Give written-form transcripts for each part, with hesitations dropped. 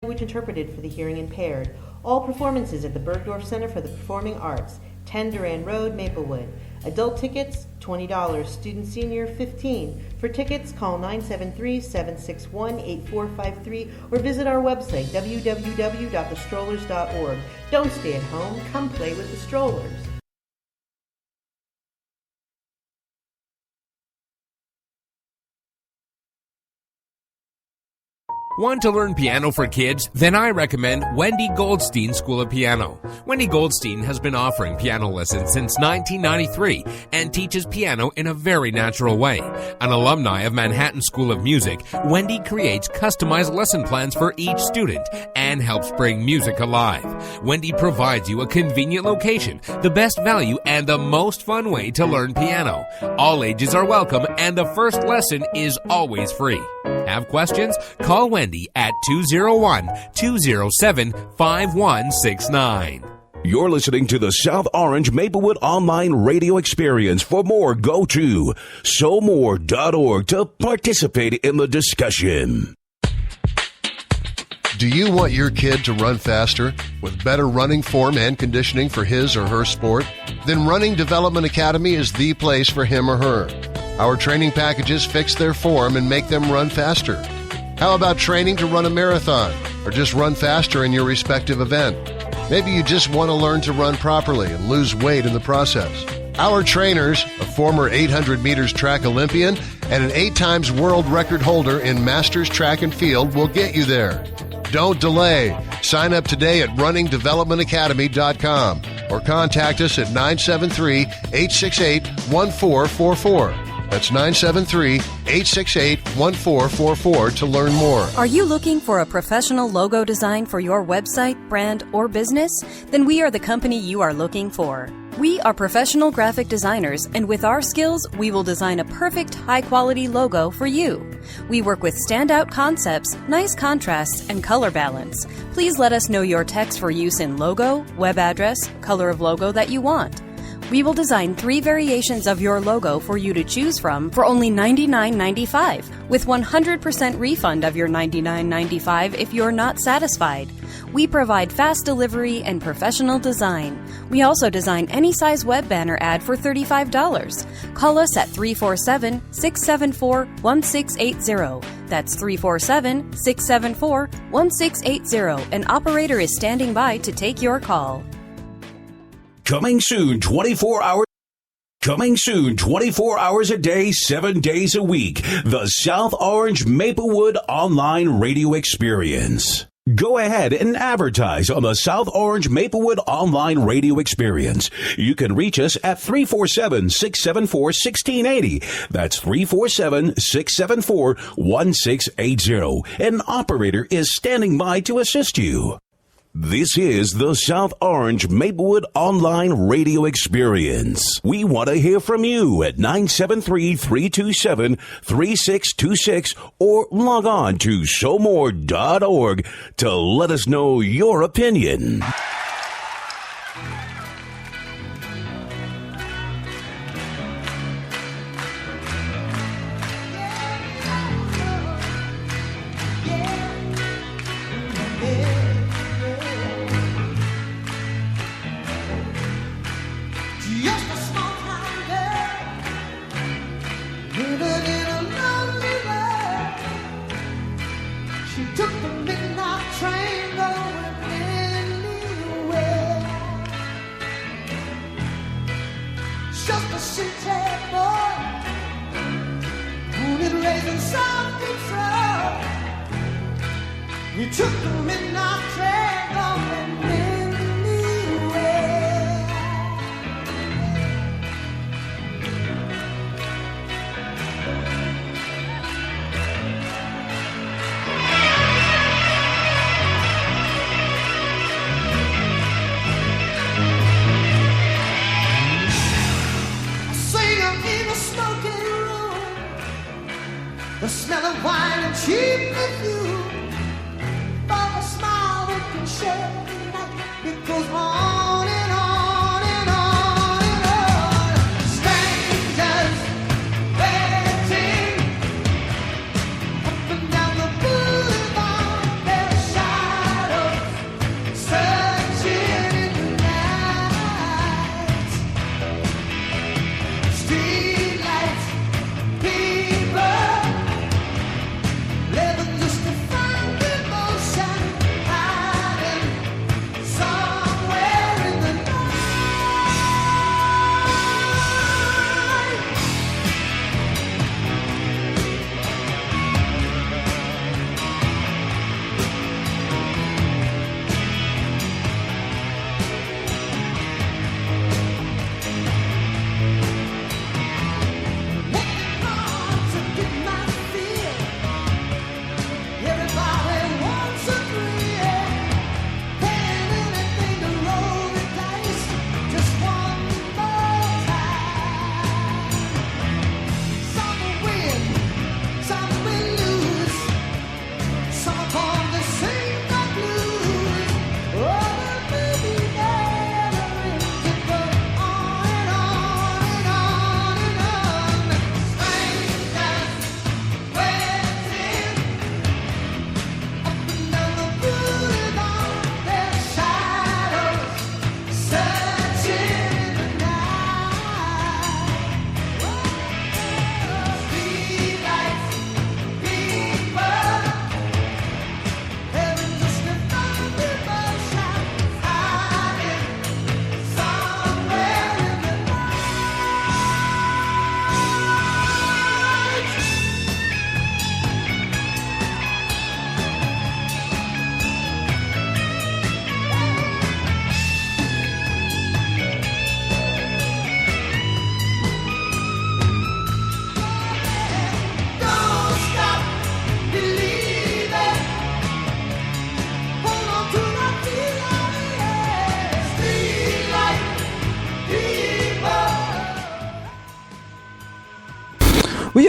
language interpreted for the hearing impaired. All performances at the Bergdorf Center for the Performing Arts, 10 Duran Road, Maplewood. Adult tickets, $20. Student senior, $15. For tickets, call 973-761-8453 or visit our website, www.thestrollers.org. Don't stay at home. Come play with the Strollers. Want to learn piano for kids? Then I recommend Wendy Goldstein School of Piano. Wendy Goldstein has been offering piano lessons since 1993 and teaches piano in a very natural way. An alumni of Manhattan School of Music, Wendy creates customized lesson plans for each student and helps bring music alive. Wendy provides you a convenient location, the best value, and the most fun way to learn piano. All ages are welcome and the first lesson is always free. Have questions? Call Wendy at 201-207-5169. You're listening to the South Orange Maplewood Online Radio Experience. For more, go to showmore.org to participate in the discussion. Do you want your kid to run faster with better running form and conditioning for his or her sport? Then Running Development Academy is the place for him or her. Our training packages fix their form and make them run faster. How about training to run a marathon or just run faster in your respective event? Maybe you just want to learn to run properly and lose weight in the process. Our trainers, a former 800 meters track Olympian and an 8 times world record holder in Masters Track and Field, will get you there. Don't delay. Sign up today at runningdevelopmentacademy.com or contact us at 973-868-1444. That's 973-868-1444 to learn more. Are you looking for a professional logo design for your website, brand, or business? Then we are the company you are looking for. We are professional graphic designers, and with our skills, we will design a perfect, high-quality logo for you. We work with standout concepts, nice contrasts, and color balance. Please let us know your text for use in logo, web address, color of logo that you want. We will design 3 variations of your logo for you to choose from for only $99.95, with 100% refund of your $99.95 if you're not satisfied. We provide fast delivery and professional design. We also design any size web banner ad for $35. Call us at 347-674-1680. That's 347-674-1680. An operator is standing by to take your call. Coming soon, 24 hours a day, 7 days a week. The South Orange Maplewood Online Radio Experience. Go ahead and advertise on the South Orange Maplewood Online Radio Experience. You can reach us at 347-674-1680. That's 347-674-1680. An operator is standing by to assist you. This is the South Orange Maplewood Online Radio Experience. We want to hear from you at 973-327-3626 or log on to showmore.org to let us know your opinion. Smell of wine and cheap perfume, for a smile we can share.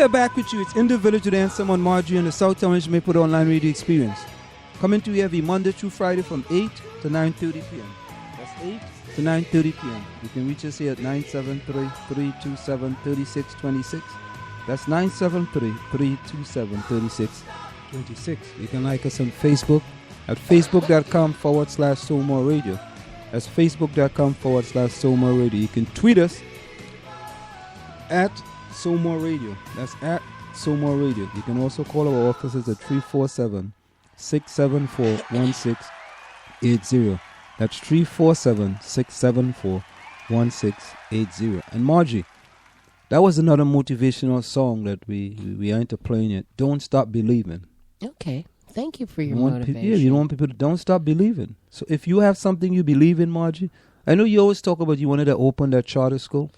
are back with you. It's in the Village with Anselm Marjorie and the South Orange Maplewood Online Radio Experience. Coming to you every Monday through Friday from 8 to 9:30 p.m. That's 8 to 9:30 p.m. You can reach us here at 973-327-3626. That's 973-327-3626. You can like us on Facebook at facebook.com/Soulmore Radio. That's facebook.com/Soulmore Radio. You can tweet us at Soulmore Radio. That's at Soulmore Radio. You can also call our offices at 347-674-1680. That's 347-674-1680. And Margie, that was another motivational song that we aren't playing it. Don't Stop Believing. Okay. Thank you for your motivation. You want people to don't stop believing. So if you have something you believe in, Margie, I know you always talk about you wanted to open that charter school.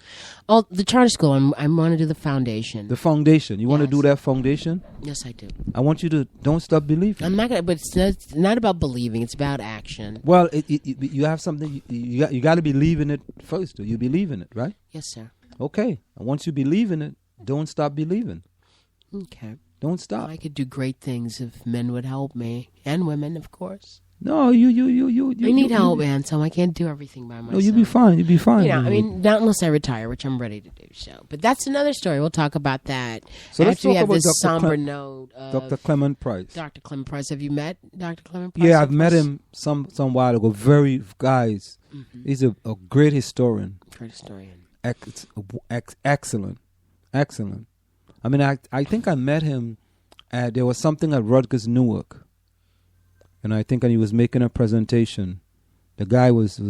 Oh, the charter school. I want to do the foundation. The foundation. You want to do that foundation? Yes, I do. I want you to don't stop believing. I'm not gonna, but it's not about believing. It's about action. Well, you have something. You got to believe in it first. You believe in it, right? Yes, sir. Okay. And once you believe in it, don't stop believing. Okay. Don't stop. I could do great things if men would help me, and women, of course. No, you I need help, man. So I can't do everything by myself. No, you'll be fine. You'll be fine. You know, I mean, not unless I retire, which I'm ready to do. So, but that's another story. We'll talk about that. So let's after we talk have about this somber note. Dr. Clement Price. Dr. Clement Price. Have you met Dr. Clement Price? Yeah, I've met him some while ago. Guys, he's a great historian. Great historian. Excellent. I mean, I think I met him. There was something at Rutgers, Newark, and I think he was making a presentation. The guy was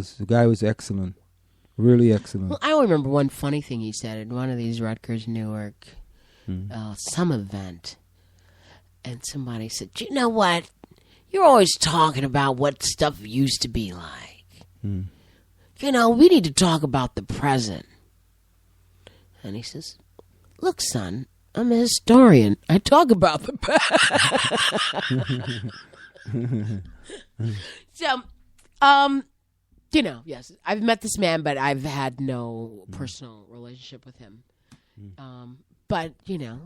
excellent, really excellent. Well, I remember one funny thing he said at one of these Rutgers, Newark, some event, and somebody said, "You know what? You're always talking about what stuff used to be like. You know, we need to talk about the present." And he says, "Look, son, I'm a historian. I talk about the past." So, you know, yes, I've met this man, but I've had no personal relationship with him. But, you know,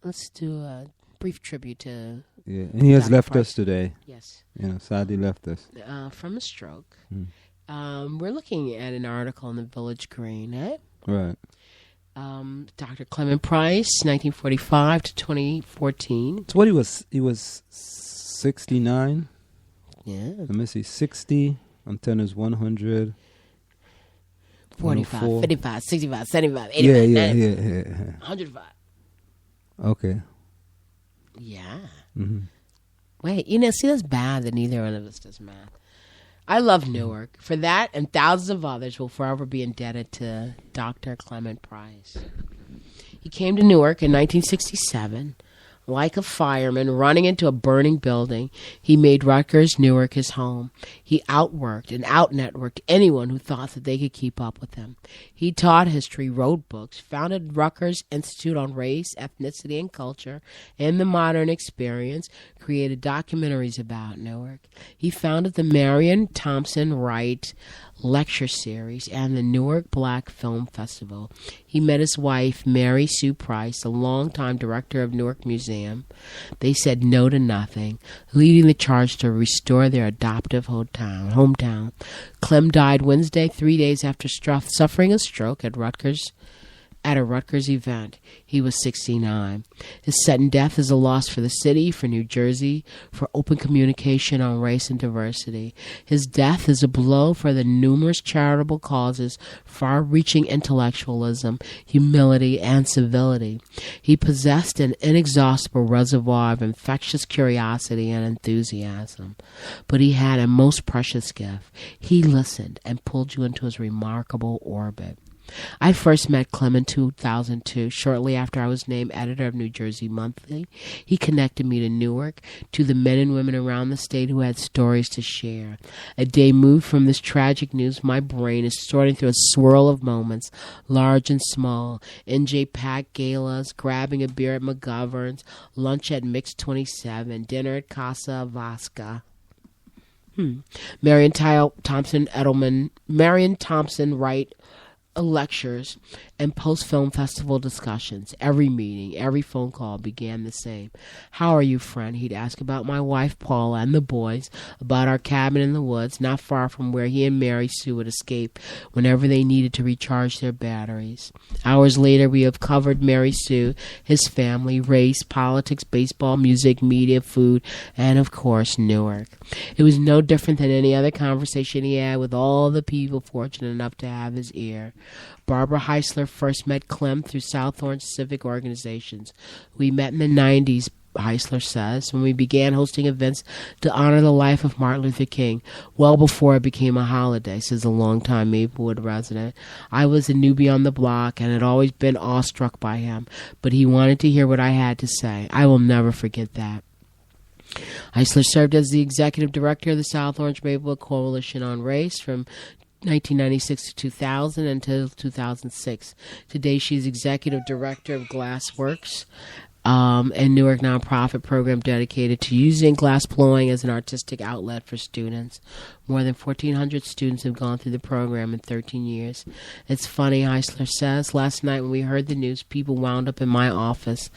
let's do a brief tribute to... Yeah, and he has left us today. Yes. Yeah, sadly left us. From a stroke. We're looking at an article in the Village Green, eh? Right. Dr. Clement Price, 1945 to 2014. So what he was 69. Yeah. Let me see, 60 and 10 is 100. 45, 104. 55, 65, 75, 85, Yeah. 105. Okay. Yeah. Mm-hmm. Wait, you know, see, that's bad that neither one of us does math. I love Newark. For that and thousands of others will forever be indebted to Dr. Clement Price. He came to Newark in 1967. Like a fireman running into a burning building, he made Rutgers, Newark his home. He outworked and out-networked anyone who thought that they could keep up with him. He taught history, wrote books, founded Rutgers Institute on Race, Ethnicity, and Culture, and the Modern Experience, created documentaries about Newark. He founded the Marion Thompson Wright Lecture Series and the Newark Black Film Festival. He met his wife, Mary Sue Price, the longtime director of Newark Museum. They said no to nothing, leading the charge to restore their adoptive hometown. Clem died Wednesday, 3 days after suffering a stroke at a Rutgers event. He was 69. His sudden death is a loss for the city, for New Jersey, for open communication on race and diversity. His death is a blow for the numerous charitable causes, far-reaching intellectualism, humility, and civility. He possessed an inexhaustible reservoir of infectious curiosity and enthusiasm. But he had a most precious gift. He listened and pulled you into his remarkable orbit. I first met Clem in 2002, shortly after I was named editor of New Jersey Monthly. He connected me to Newark, to the men and women around the state who had stories to share. A day moved from this tragic news, my brain is sorting through a swirl of moments, large and small. NJ Pack galas, grabbing a beer at McGovern's, lunch at Mix 27, dinner at Casa Vasca. Marion Thompson Wright lectures, and post-film festival discussions. Every meeting, every phone call began the same. "How are you, friend?" He'd ask about my wife, Paula, and the boys, about our cabin in the woods, not far from where he and Mary Sue would escape whenever they needed to recharge their batteries. Hours later, we have covered Mary Sue, his family, race, politics, baseball, music, media, food, and, of course, Newark. It was no different than any other conversation he had with all the people fortunate enough to have his ear. Barbara Heisler first met Clem through South Orange civic organizations. "We met in the 90s, Heisler says, when we began hosting events to honor the life of Martin Luther King, well before it became a holiday," says a longtime Maplewood resident. "I was a newbie on the block and had always been awestruck by him, but he wanted to hear what I had to say. I will never forget that." Heisler served as the executive director of the South Orange Maplewood Coalition on Race from 1996 to 2000 until 2006. Today, she's executive director of Glassworks, a Newark nonprofit program dedicated to using glass blowing as an artistic outlet for students. More than 1,400 students have gone through the program in 13 years. "It's funny," Heisler says. "Last night when we heard the news, people wound up in my office.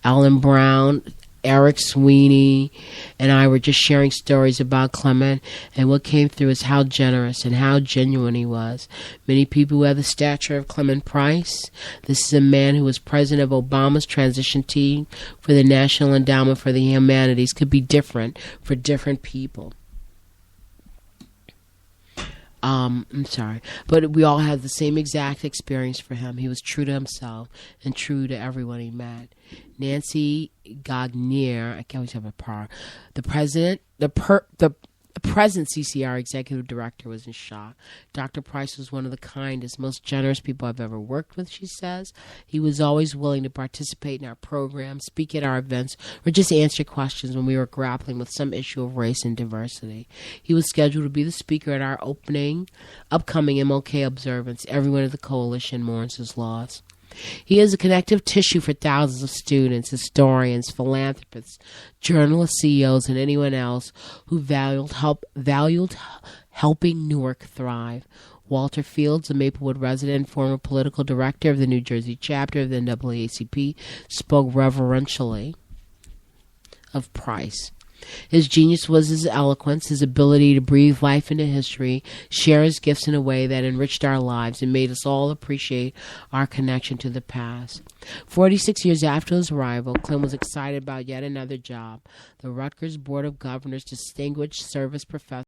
Ellen Brown, Eric Sweeney, and I were just sharing stories about Clement, and what came through is how generous and how genuine he was. Many people who have the stature of Clement Price. This is a man who was president of Obama's transition team for the National Endowment for the Humanities. Could be different for different people." I'm sorry, but we all had the same exact experience for him. He was true to himself and true to everyone he met. Nancy Gagnier, I can't always have a par. The present CCR executive director was in shock. "Dr. Price was one of the kindest, most generous people I've ever worked with," she says. "He was always willing to participate in our program, speak at our events, or just answer questions when we were grappling with some issue of race and diversity. He was scheduled to be the speaker at our upcoming MLK observance. Everyone at the coalition mourns his loss. He is a connective tissue for thousands of students, historians, philanthropists, journalists, CEOs, and anyone else who valued helping Newark thrive." Walter Fields, a Maplewood resident and former political director of the New Jersey chapter of the NAACP, spoke reverentially of Price. "His genius was his eloquence, his ability to breathe life into history, share his gifts in a way that enriched our lives and made us all appreciate our connection to the past." 46 years after his arrival, Clem was excited about yet another job. The Rutgers Board of Governors Distinguished Service Professor